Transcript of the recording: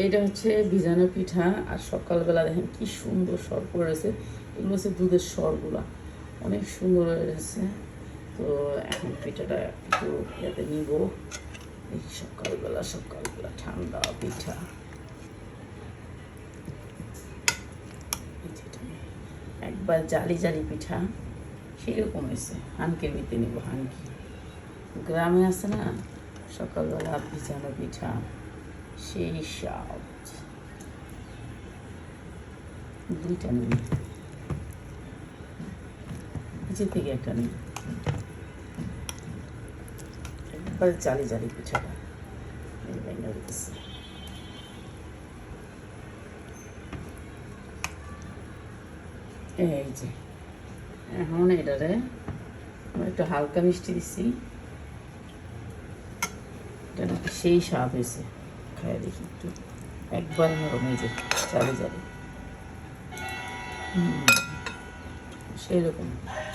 এটা হচ্ছে ভিজানো পিঠা। আর সকালবেলা দেখেন কি সুন্দর সর পড়েছে। এগুলো হচ্ছে দুধের সরগুলা, অনেক সুন্দর হয়েছে। তো এখন পিঠাটা একটু ইয়াতে নিব। এই সকালবেলা ঠান্ডা পিঠা, একবার জালি জালি পিঠা সেরকম হয়েছে। হানকির ভিতরে নিব, হানকি গ্রামে আছে না, সকালবেলা ভিজানো পিঠা সেই স্বাদ। দুইটা নিবি, নিচে থেকে একটা নিবি। একবার জালি জালি পিঠাটা ভেঙে দিতেছে। এই যে এখন এটারে একটু হালকা মিষ্টি দিচ্ছি। এটা নাকি সেই স্বাদ হয়েছে, খাই দেখি একটু। একবার নরম, এই যে জালি জালি সেই রকম।